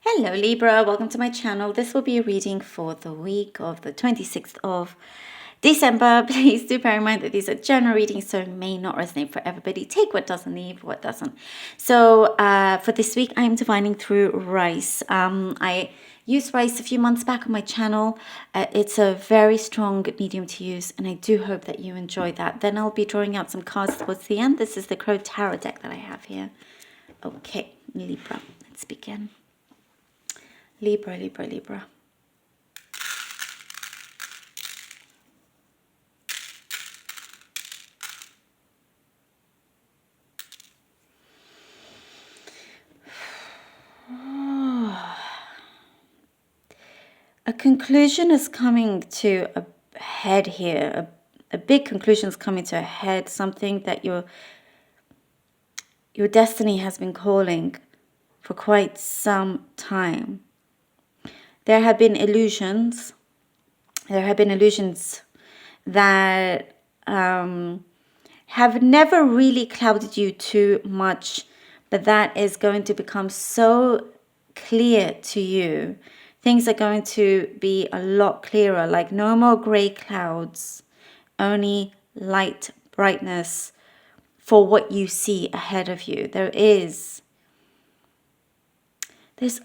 Hello Libra, welcome to my channel. This will be a reading for the week of the 26th of December. Please do bear in mind that these are general readings, so it may not resonate for everybody. Take what doesn't, leave what doesn't. So for this week, I am divining through rice. I used rice a few months back on my channel. It's a very strong medium to use, and I do hope that you enjoy that. Then I'll be drawing out some cards towards the end. This is the Crow Tarot deck that I have here. Okay, Libra, let's begin. Libra, Libra, Libra. A conclusion is coming to a head here. A big conclusion is coming to a head. Something that your destiny has been calling for quite some time. There have been illusions. There have been illusions that have never really clouded you too much, but that is going to become so clear to you. Things are going to be a lot clearer, like no more gray clouds, only light, brightness for what you see ahead of you.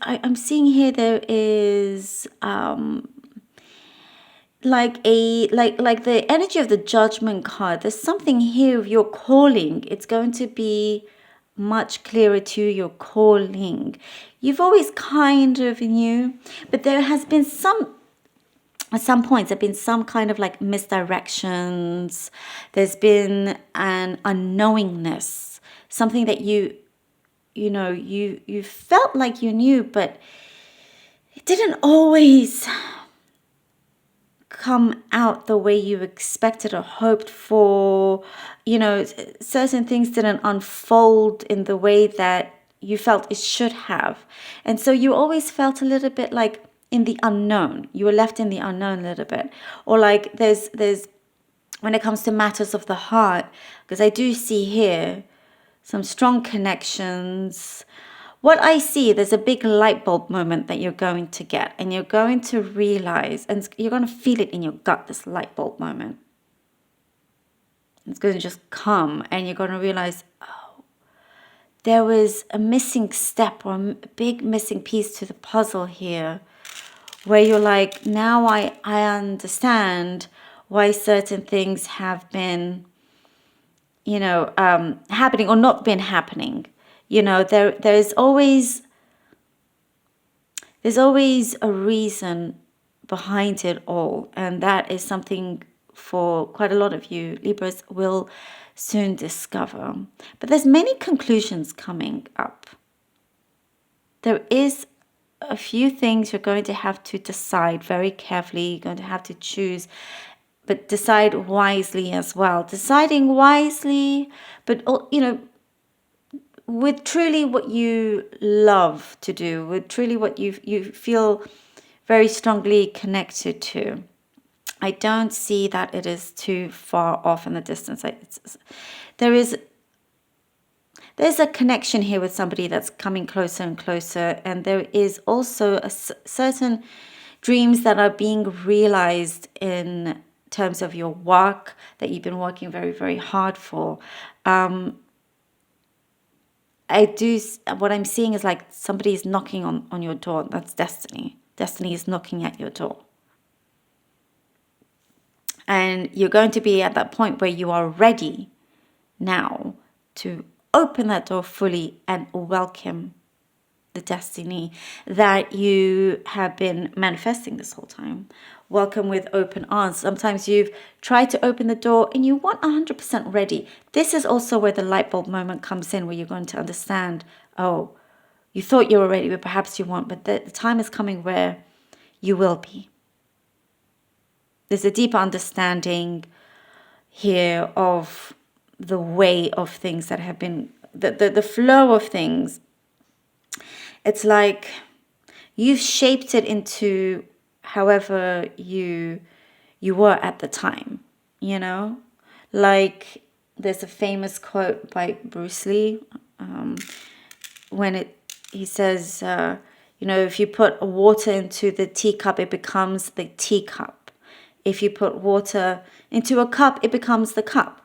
I'm seeing here there is like the energy of the Judgment card. There's something here of your calling. It's going to be much clearer to your calling. You've always kind of knew, but there has been at some points there have been some kind of like misdirections. There's been an unknowingness, something that you felt like you knew, but it didn't always come out the way you expected or hoped for. Certain things didn't unfold in the way that you felt it should have. And so you always felt a little bit like in the unknown. You were left in the unknown a little bit. Or like there's when it comes to matters of the heart, because I do see here some strong connections. What I see, there's a big light bulb moment that you're going to get, and you're going to realize, and you're going to feel it in your gut, this light bulb moment. It's going to just come, and you're going to realize, oh, there was a missing step or a big missing piece to the puzzle here, where you're like, now I understand why certain things have been happening or not been happening. There's always a reason behind it all, and that is something for quite a lot of you Libras will soon discover. But there's many conclusions coming up. There is a few things you're going to have to decide very carefully. You're going to have to choose, but decide wisely as well. Deciding wisely, but with truly what you love to do, with truly what you feel very strongly connected to. I don't see that it is too far off in the distance. There's a connection here with somebody that's coming closer and closer, and there is also certain dreams that are being realized in terms of your work that you've been working very, very hard for. What I'm seeing is like somebody is knocking on your door. That's destiny. Destiny is knocking at your door. And you're going to be at that point where you are ready now to open that door fully and welcome the destiny that you have been manifesting this whole time. Welcome with open arms. Sometimes you've tried to open the door and you weren't 100% ready. This is also where the light bulb moment comes in, where you're going to understand, oh, you thought you were ready, but perhaps you weren't. But the time is coming where you will be. There's a deeper understanding here of the way of things that have been, the flow of things. It's like you've shaped it into however you were at the time, like there's a famous quote by Bruce Lee, he says, You know, if you put water into the teacup, it becomes the teacup. If you put water into a cup, it becomes the cup.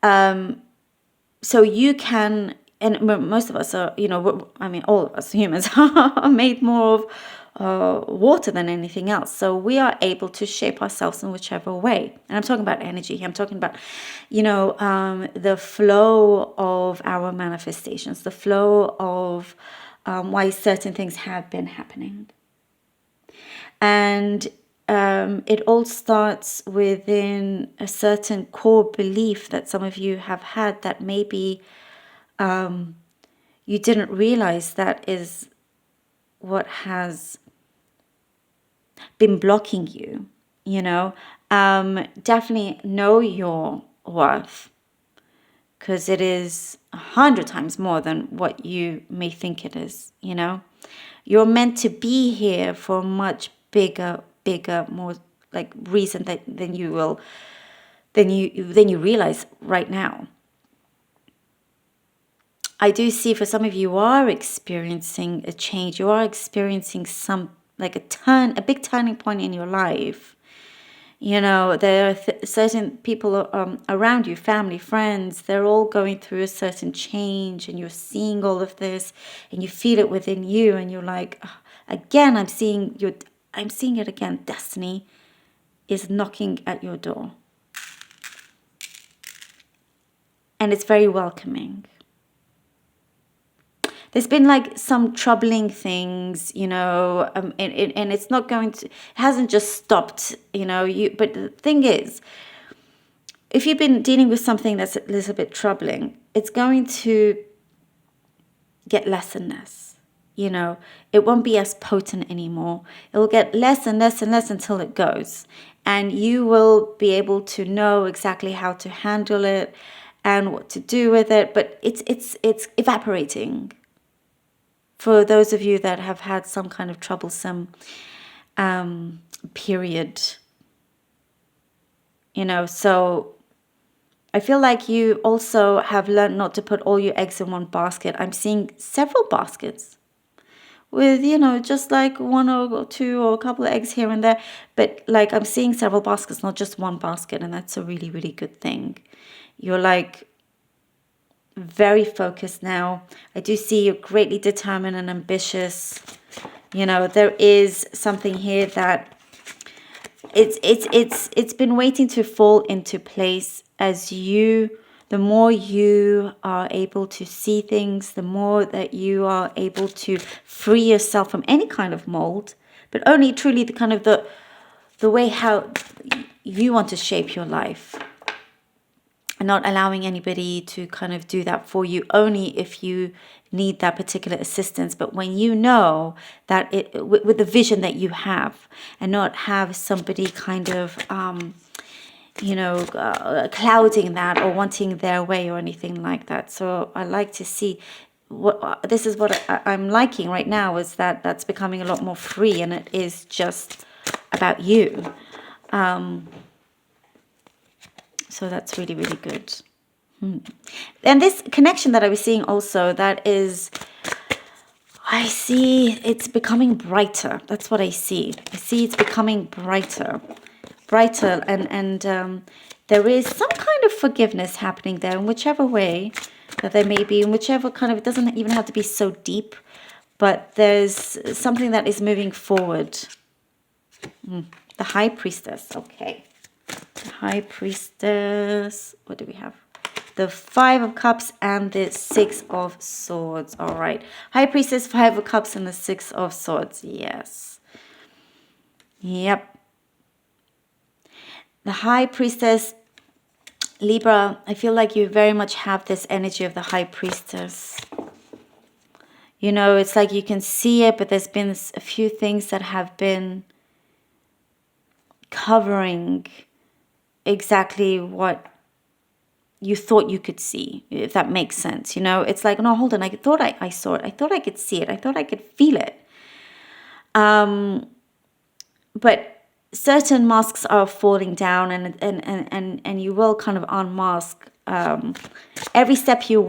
So you can, and most of us are, you know, I mean, all of us humans are made more of water than anything else. So we are able to shape ourselves in whichever way. And I'm talking about energy. I'm talking about, you know, the flow of our manifestations, the flow of why certain things have been happening. And it all starts within a certain core belief that some of you have had that maybe you didn't realize that is what has been blocking you, you know. Definitely know your worth, because it is 100 times more than what you may think it is, you know. You're meant to be here for a much bigger, more like reason than you realize right now. I do see for some of you are experiencing a change. You are experiencing some, like a big turning point in your life. You know, there are certain people around you, family, friends, they're all going through a certain change, and you're seeing all of this and you feel it within you, and you're like, oh, again, I'm seeing it again. Destiny is knocking at your door. And it's very welcoming. There's been like some troubling things, you know, and it's not going to, it hasn't just stopped, you know, but the thing is, if you've been dealing with something that's a little bit troubling, it's going to get less and less, you know, it won't be as potent anymore. It will get less and less and less until it goes. And you will be able to know exactly how to handle it and what to do with it. But it's evaporating. For those of you that have had some kind of troublesome period, you know, so I feel like you also have learned not to put all your eggs in one basket. I'm seeing several baskets with, you know, just like one or two or a couple of eggs here and there. But like I'm seeing several baskets, not just one basket. And that's a really, really good thing. You're like very focused now. I do see you're greatly determined and ambitious. You know, there is something here that it's been waiting to fall into place as the more you are able to see things, the more that you are able to free yourself from any kind of mold, but only truly the kind of the way how you want to shape your life. And not allowing anybody to kind of do that for you, only if you need that particular assistance. But when you know that with the vision that you have, and not have somebody kind of, you know, clouding that or wanting their way or anything like that. So I like to see this is what I'm liking right now, is that's becoming a lot more free, and it is just about you. So that's really, really good. And this connection that I was seeing also, that is, I see it's becoming brighter. That's what I see. I see it's becoming brighter. And there is some kind of forgiveness happening there in whichever way that there may be, in whichever kind of, it doesn't even have to be so deep, but there's something that is moving forward. The High Priestess, okay. High Priestess, what do we have? The 5 of Cups and the 6 of Swords. All right. High Priestess, 5 of Cups and the 6 of Swords. Yes. Yep. The High Priestess, Libra, I feel like you very much have this energy of the High Priestess. You know, it's like you can see it, but there's been a few things that have been covering exactly what you thought you could see, if that makes sense. You know, it's like, no, hold on, I thought I saw it. I thought I could see it. I thought I could feel it. But certain masks are falling down, and you will kind of unmask every step you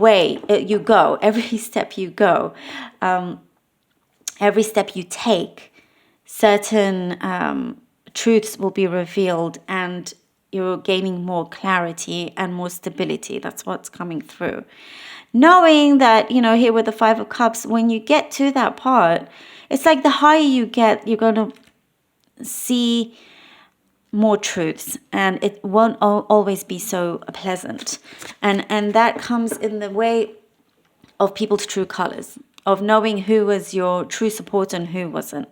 go. Every step you go. every step you take, certain truths will be revealed, and you're gaining more clarity and more stability. That's what's coming through. Knowing that, here with the Five of Cups, when you get to that part, it's like the higher you get, you're going to see more truths, and it won't always be so pleasant. And that comes in the way of people's true colors, of knowing who was your true supporter and who wasn't.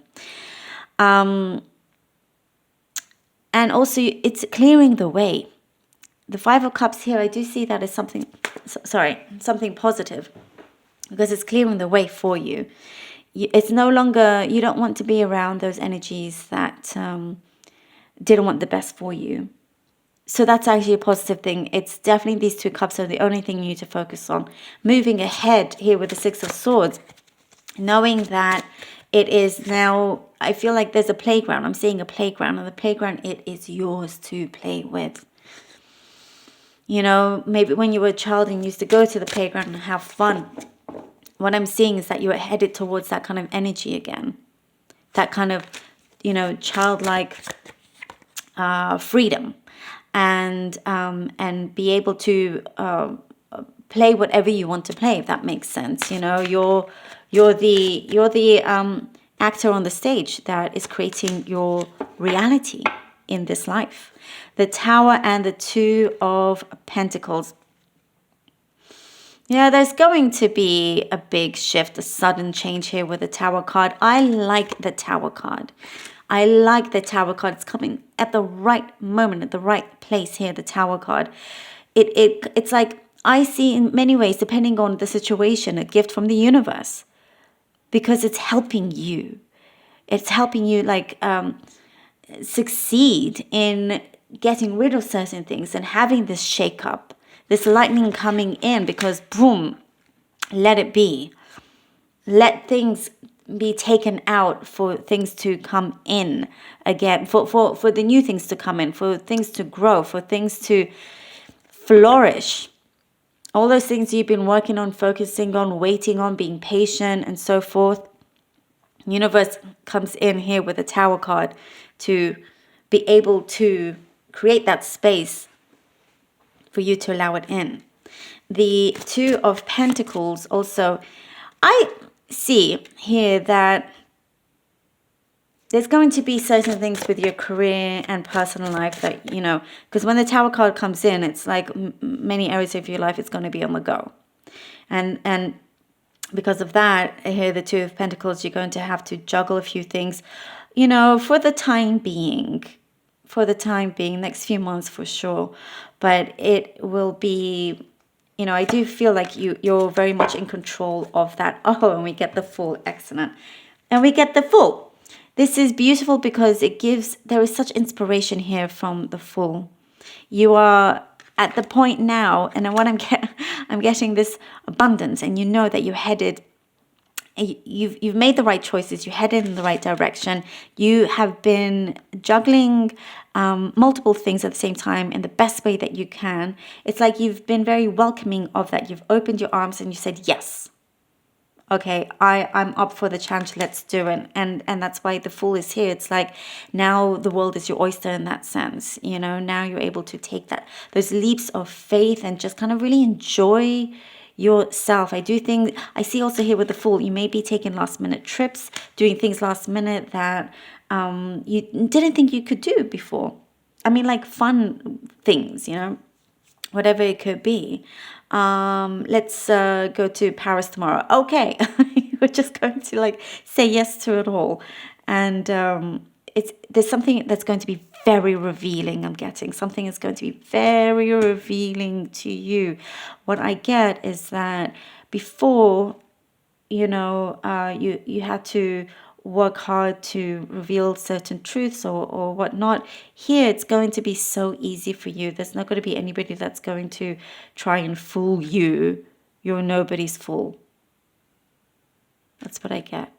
And also, it's clearing the way. The Five of Cups here, I do see that as something positive, because it's clearing the way for you. It's no longer, you don't want to be around those energies that didn't want the best for you. So that's actually a positive thing. It's definitely, these two cups are the only thing you need to focus on. Moving ahead here with the Six of Swords, knowing that it is now, I feel like there's a playground. I'm seeing a playground, and the playground, it is yours to play with. Maybe when you were a child and you used to go to the playground and have fun. What I'm seeing is that you are headed towards that kind of energy again. That kind of, childlike freedom, and be able to play whatever you want to play, if that makes sense. You're the actor on the stage that is creating your reality in this life. The Tower and the Two of Pentacles. Yeah, there's going to be a big shift, a sudden change here with the Tower card. I like the Tower card. I like the Tower card. It's coming at the right moment, at the right place here, the Tower card. It's like, I see in many ways, depending on the situation, a gift from the universe, because it's helping you. It's helping you succeed in getting rid of certain things and having this shake up, this lightning coming in, because boom, let it be. Let things be taken out for things to come in again, for the new things to come in, for things to grow, for things to flourish. All those things you've been working on, focusing on, waiting on, being patient and so forth. Universe comes in here with the Tower card to be able to create that space for you to allow it in. The Two of Pentacles also, I see here that there's going to be certain things with your career and personal life that, because when the Tower card comes in, it's like many areas of your life, it's going to be on the go. And because of that, here, the Two of Pentacles, you're going to have to juggle a few things, for the time being. Next few months for sure. But it will be, I do feel like you're very much in control of that. Oh, and we get the Fool. Excellent. And we get the Fool. This is beautiful because there is such inspiration here from the Fool. You are at the point now, and what I'm getting this abundance, and that you're headed, you've made the right choices, you're headed in the right direction. You have been juggling multiple things at the same time in the best way that you can. It's like you've been very welcoming of that. You've opened your arms and you said, yes, okay, I'm up for the challenge, let's do it. And that's why the Fool is here. It's like, now the world is your oyster in that sense. Now you're able to take those leaps of faith and just kind of really enjoy yourself. I see also here with the Fool, you may be taking last minute trips, doing things last minute that you didn't think you could do before. I mean, like fun things, whatever it could be. Let's go to Paris tomorrow. Okay. We're just going to say yes to it all. And there's something that's going to be very revealing. I'm getting something that's going to be very revealing to you. What I get is that before, you had to work hard to reveal certain truths or whatnot. Here, it's going to be so easy for you. There's not going to be anybody that's going to try and fool you. You're nobody's fool. That's what I get.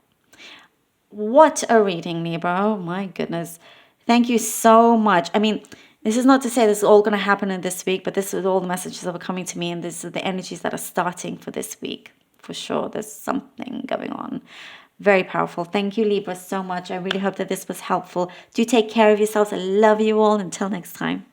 What a reading, Libra. Oh my goodness. Thank you so much. I mean, this is not to say this is all going to happen in this week, but this is all the messages that are coming to me, and this is the energies that are starting for this week. For sure, there's something going on. Very powerful. Thank you, Libra, so much. I really hope that this was helpful. Do take care of yourselves. I love you all. Until next time.